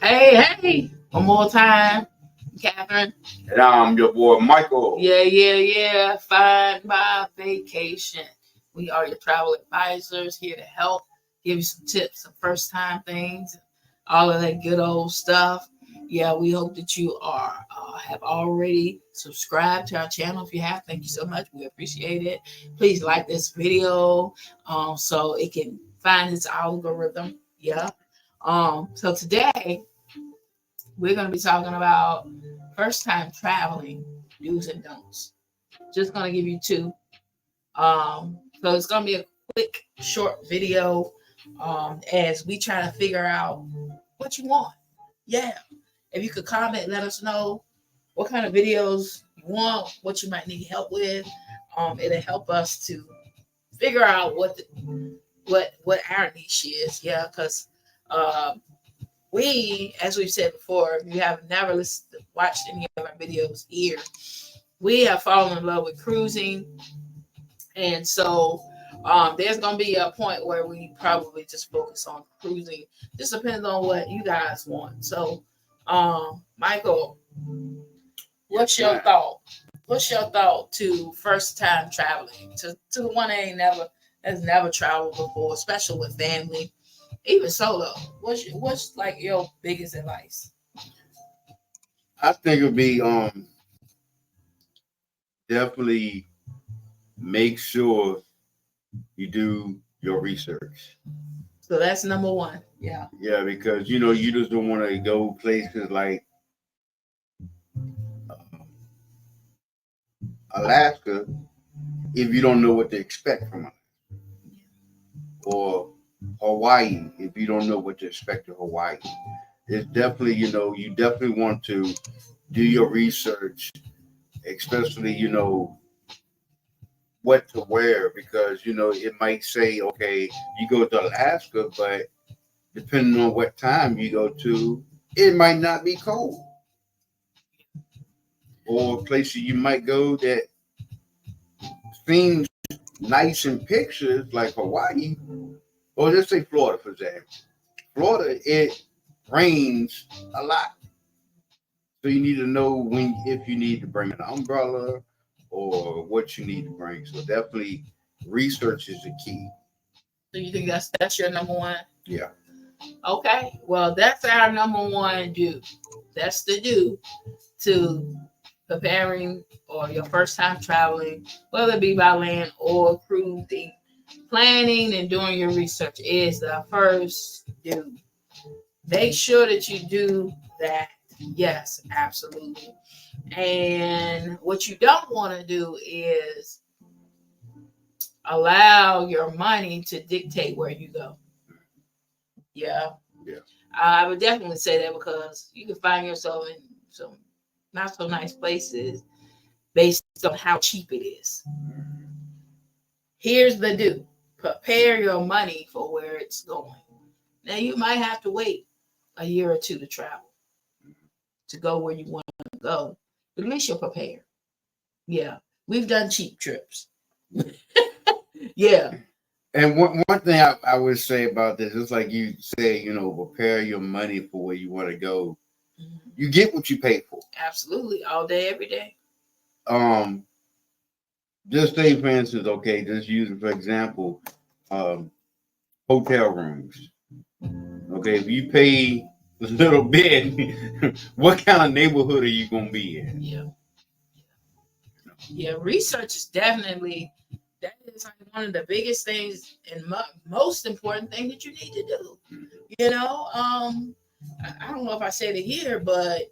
Hey, one more time, Catherine. And I'm your boy Michael. Yeah. Find my vacation. We are your travel advisors here to help give you some tips, some first time things, all of that good old stuff. Yeah, we hope that you are have already subscribed to our channel. If you have, thank you so much. We appreciate it. Please like this video so it can find its algorithm. Yeah. So today we're going to be talking about first time traveling do's and don'ts. Just going to give you two. So it's going to be a quick, short video as we try to figure out what you want. Yeah. If you could comment, let us know what kind of videos you want, what you might need help with. It'll help us to figure out what our niche is. Yeah, because we, as we've said before, if you have never watched any of our videos here, we have fallen in love with cruising. And so there's going to be a point where we probably just focus on cruising. Just depends on what you guys want. So, Michael, what's your thought? What's your thought to first time traveling? To the one that has never traveled before, especially with family, even solo. What's like your biggest advice? I think it would be definitely make sure you do your research. So that's number one. Yeah. Yeah, because you just don't want to go places like Alaska if you don't know what to expect from it, or Hawaii if you don't know what to expect of Hawaii. It's definitely, you definitely want to do your research, especially, what to wear, because, it might say, okay, you go to Alaska, but depending on what time you go to, it might not be cold. Or places you might go that seems nice in pictures, like Hawaii, or let's say Florida, for example. Florida, it rains a lot. So you need to know if you need to bring an umbrella or what you need to bring. So definitely research is the key. So you think that's your number one? Yeah. Okay. Well, that's our number one do. That's the do to preparing or your first time traveling, whether it be by land or cruising. Planning and doing your research is the first do. Make sure that you do that. Yes, absolutely. And what you don't want to do is allow your money to dictate where you go. Yeah. Yeah. I would definitely say that because you can find yourself in some not so nice places based on how cheap it is. Here's the do. Prepare your money for where it's going. Now you might have to wait a year or two to travel, to go where you want to go. But at least you're prepared. Yeah. We've done cheap trips. Yeah. And one thing I would say about this is, like you say, prepare your money for where you want to go. Mhm. You get what you pay for. Absolutely. All day, every day. Just say, for instance, okay, just using for example, hotel rooms. Okay, if you pay a little bit, what kind of neighborhood are you gonna be in? Yeah. Yeah. Research is definitely that is like one of the biggest things and most important thing that you need to do. I don't know if I said it here, but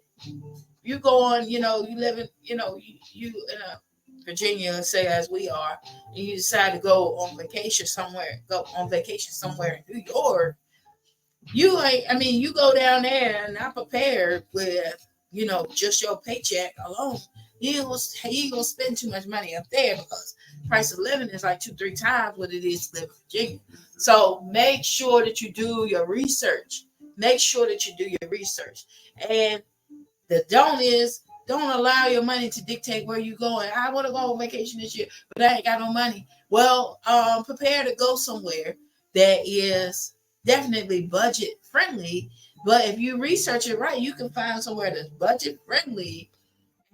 you go on, you live in, you in a Virginia, let's say as we are, and you decide to go on vacation somewhere, in New York, you go down there and not prepared with, just your paycheck alone. You ain't gonna spend too much money up there because price of living is like 2-3 times what it is to live in Virginia. So make sure that you do your research. And the don't allow your money to dictate where you're going. I want to go on vacation this year, but I ain't got no money. Well, prepare to go somewhere that is definitely budget friendly. But if you research it right, you can find somewhere that's budget friendly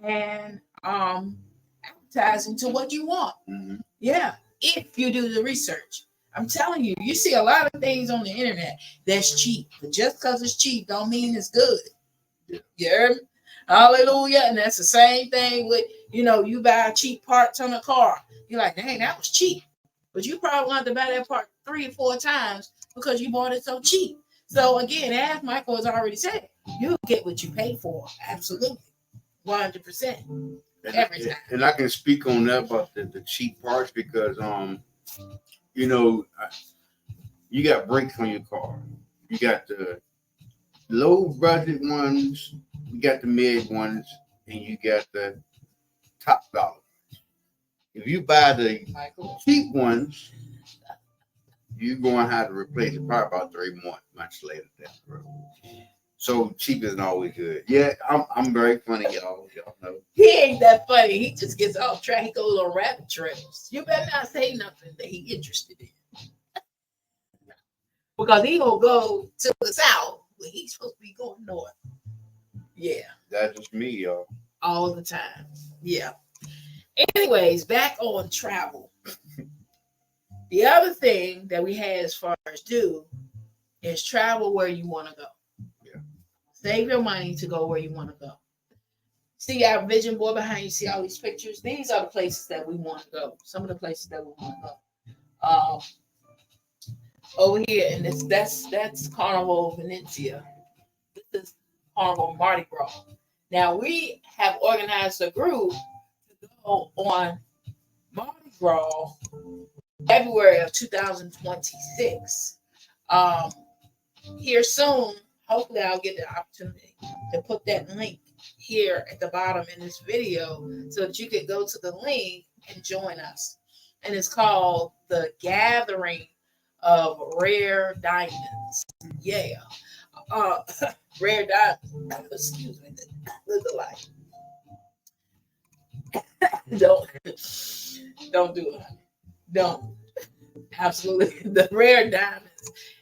and advertising to what you want. Mm-hmm. Yeah, if you do the research. I'm telling you, you see a lot of things on the internet that's cheap, but just because it's cheap don't mean it's good. Yeah. You heard me? Hallelujah. And that's the same thing with, you buy cheap parts on a car. You're like, dang, that was cheap. But you probably wanted to buy that part 3 or 4 times because you bought it so cheap. So again, as Michael has already said, you get what you pay for. Absolutely. 100%. Every time. And I can speak on that about the cheap parts because you got brakes on your car. You got the low budget ones, you got the mid ones, and you got the top dollar. If you buy the cheap ones, you're going to have to replace it probably about 3 months later down the road. So cheap isn't always good. Yeah, I'm very funny, y'all. Y'all know. He ain't that funny. He just gets off track. He goes on rabbit trails. You better not say nothing that he interested in. Because he gonna go to the south when he's supposed to be going north. Yeah. That's just me, y'all. All the time. Yeah. Anyways, back on travel. The other thing that we had as far as do is travel where you want to go. Yeah. Save your money to go where you want to go. See our vision board behind you. See all these pictures. These are the places that we want to go. Some of the places that we want to go. Over here, and that's Carnival Venetia. This is Carnival Mardi Gras. Now we have organized a group to go on Mardi Gras February of 2026. Here soon, hopefully I'll get the opportunity to put that link here at the bottom in this video so that you could go to the link and join us. And it's called The Gathering of Rare Diamonds. Yeah. Rare diamonds. Excuse me. Live the life. Don't do it. Don't. Absolutely. The rare diamonds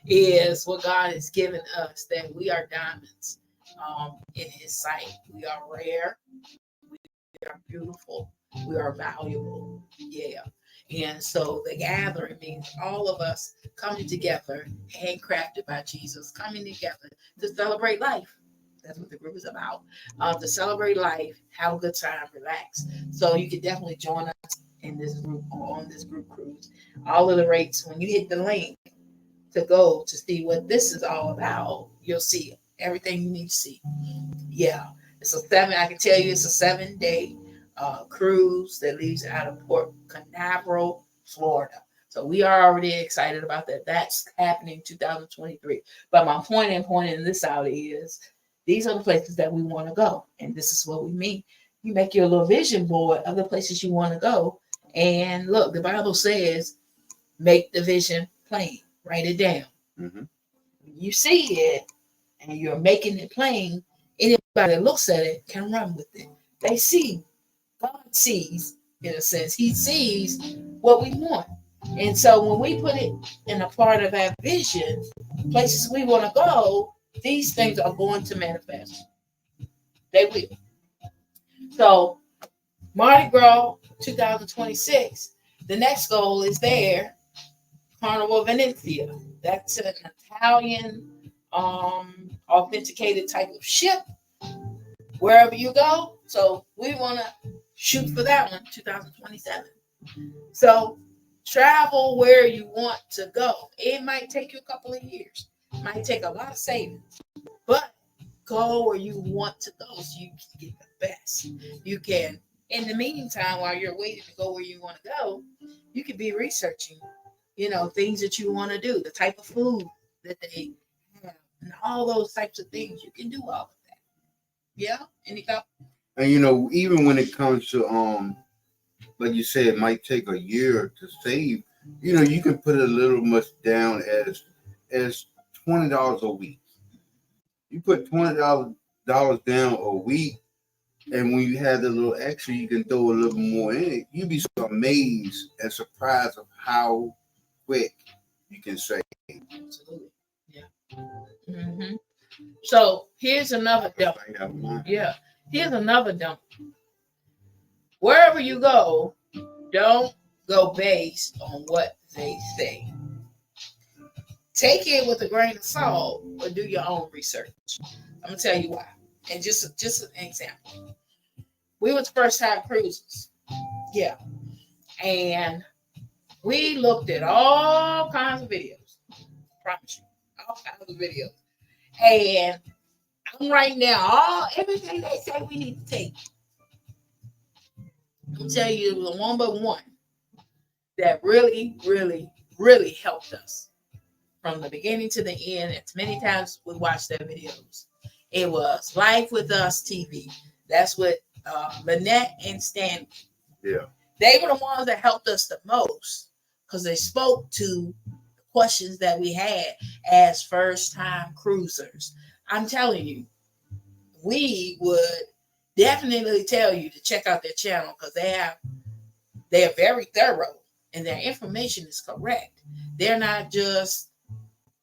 is what God has given us, that we are diamonds in his sight. We are rare. We are beautiful. We are valuable. Yeah. And so the gathering means all of us coming together, handcrafted by Jesus, coming together to celebrate life. That's what the group is about. To celebrate life, have a good time, relax. So you can definitely join us in this group or on this group cruise. All of the rates, when you hit the link to go to see what this is all about, you'll see everything you need to see. Yeah. I can tell you it's a 7-day cruise that leaves out of Port Canaveral, Florida. So we are already excited about that. That's happening 2023. But my point in pointing this out is these are the places that we want to go. And this is what we mean. You make your little vision board of the places you want to go. And look, the Bible says, make the vision plain. Write it down. Mm-hmm. You see it and you're making it plain. Anybody that looks at it can run with it. They see. God sees, in a sense. He sees what we want. And so when we put it in a part of our vision, places we want to go, these things are going to manifest. They will. So Mardi Gras 2026, the next goal is there, Carnival Venetia. That's an Italian authenticated type of ship. Wherever you go. So we want to shoot for that one, 2027. So travel where you want to go. It might take you a couple of years. It might take a lot of savings. But go where you want to go so you can get the best. You can, in the meantime, while you're waiting to go where you want to go, you could be researching, things that you want to do, the type of food that they have, and all those types of things. You can do all of that. Yeah? Any couple? And even when it comes to like you said, it might take a year to save. You can put a little much down as $20 a week. You put $20 down a week, and when you have the little extra, you can throw a little more in it. You'd be so amazed and surprised of how quick you can save. Absolutely. Mm-hmm. So here's another dump. Yeah, here's another dump. Wherever you go, don't go based on what they say. Take it with a grain of salt, but do your own research. I'm gonna tell you why. And just an example. We was first time cruisers. Yeah. And we looked at all kinds of videos. I promise you. All kinds of videos. And I'm writing down everything they say we need to take. I'm gonna tell you the one but one that really, really, really helped us from the beginning to the end. As many times we watched their videos. It was Life with Us TV. That's what Lynette and Stanley. Yeah. They were the ones that helped us the most because they spoke to the questions that we had as first time cruisers. I'm telling you, we would definitely tell you to check out their channel because they are very thorough and their information is correct. They're not just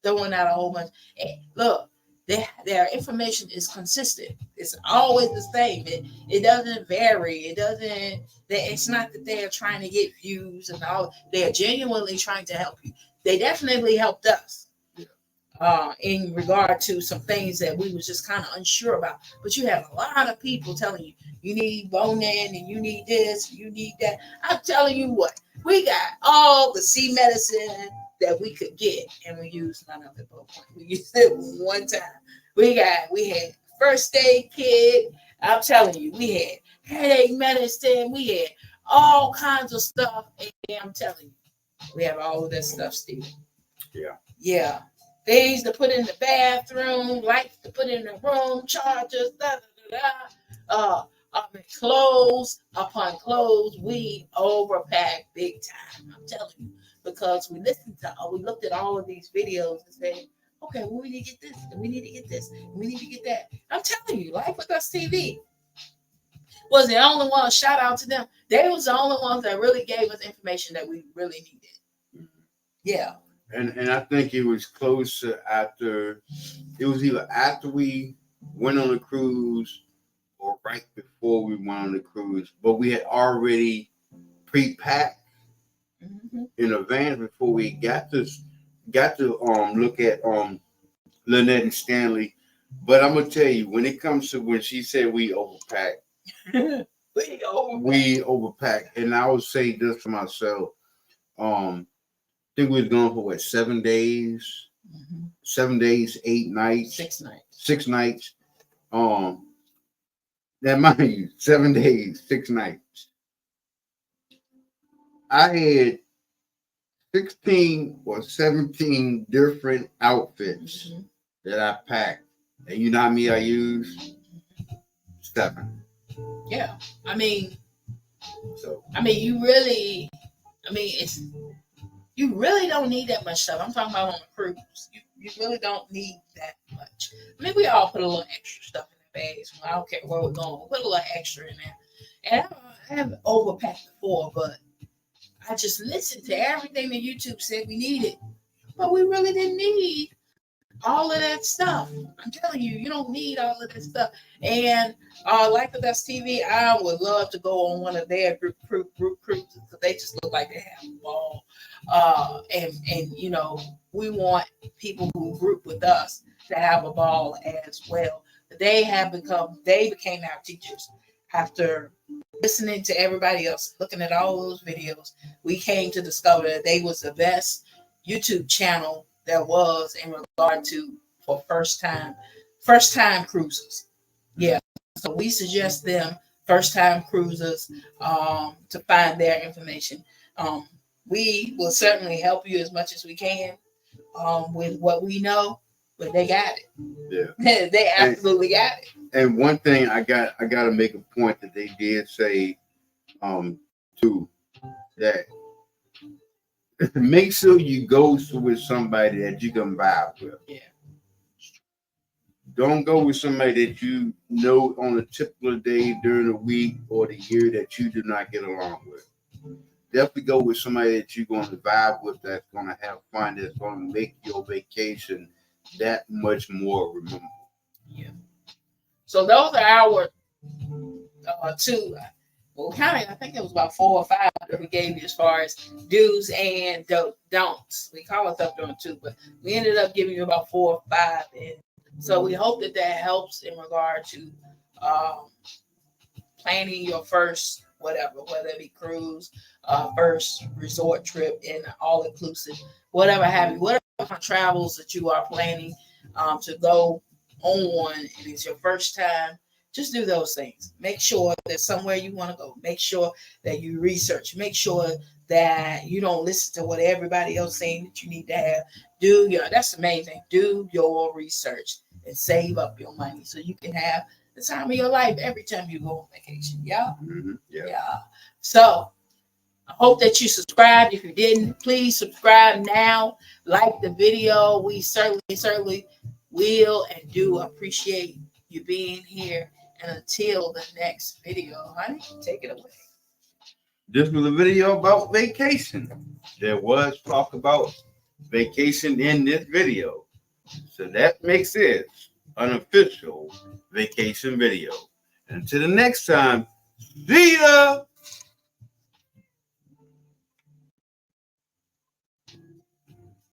throwing out a whole bunch. Look, their information is consistent. It's always the same. It doesn't vary. It's not that they're trying to get views and all. They're genuinely trying to help you. They definitely helped us in regard to some things that we was just kind of unsure about. But you have a lot of people telling you, you need bone-in and you need this, you need that. I'm telling you what, we got all the sea medicine that we could get, and we used none of it. We used it one time. We had first aid kit. I'm telling you, we had headache medicine. We had all kinds of stuff, and I'm telling you, we have all of that stuff still. Yeah. Things to put in the bathroom, lights to put in the room, chargers, clothes upon clothes. We overpack big time. I'm telling you, because we looked at all of these videos and said, okay, well, we need to get this, and we need to get this, and we need to get that. I'm telling you, Life with Us TV was the only one. Shout out to them. They was the only ones that really gave us information that we really needed. Yeah. And I think it was close to after, it was either after we went on the cruise or right before we went on the cruise, but we had already pre-packed in advance before we got to look at Lynette and Stanley. But I'm gonna tell you, when it comes to when she said we overpack, we overpack, and I would say this to myself. I think we was going for what, 7 days? 7 days, 8 nights, 6 nights. 6 nights. Now mind you, 7 days, 6 nights. I had 16 or 17 different outfits that I packed. And you know how many I used? 7. Yeah. I mean, you really don't need that much stuff. I'm talking about on a cruise. You really don't need that much. I mean, we all put a little extra stuff in the bags. I don't care where we're going. We'll put a little extra in there. And I haven't overpacked before, but I just listened to everything that YouTube said we needed. But we really didn't need all of that stuff. I'm telling you, you don't need all of that stuff. And Life with Us TV, I would love to go on one of their group cruises because they just look like they have a ball. And you know, we want people who group with us to have a ball as well. They became our teachers after listening to everybody else, looking at all those videos. We came to discover that they was the best YouTube channel there was in regard to for first time cruisers. Yeah. So we suggest them, first time cruisers, to find their information. We will certainly help you as much as we can with what we know, but they got it. Yeah. They absolutely got it. And one thing I got to make a point that they did say too, that make sure you go with somebody that you can vibe with. Yeah. Don't go with somebody that you know on a typical day during the week or the year that you do not get along with. Definitely go with somebody that you're going to vibe with, that's going to have fun, that's going to make your vacation that much more rememberable. Yeah. So those are our two. Well, kind of, I think it was about 4 or 5 that we gave you as far as do's and don'ts. We call ourselves doing 2, but we ended up giving you about 4 or 5. And so we hope that helps in regard to planning your first whatever, whether it be cruise, first resort trip, in all inclusive, whatever have you, whatever kind of travels that you are planning to go on, and it's your first time. Just do those things. Make sure there's somewhere you want to go. Make sure that you research. Make sure that you don't listen to what everybody else saying that you need to have. That's the main thing. Do your research and save up your money so you can have the time of your life every time you go on vacation. Yeah. Mm-hmm. Yeah. So I hope that you subscribed. If you didn't, please subscribe now. Like the video. We certainly will and do appreciate you being here. And until the next video, honey, take it away. This was a video about vacation. There was talk about vacation in this video. So that makes it an official vacation video. Until the next time, see ya!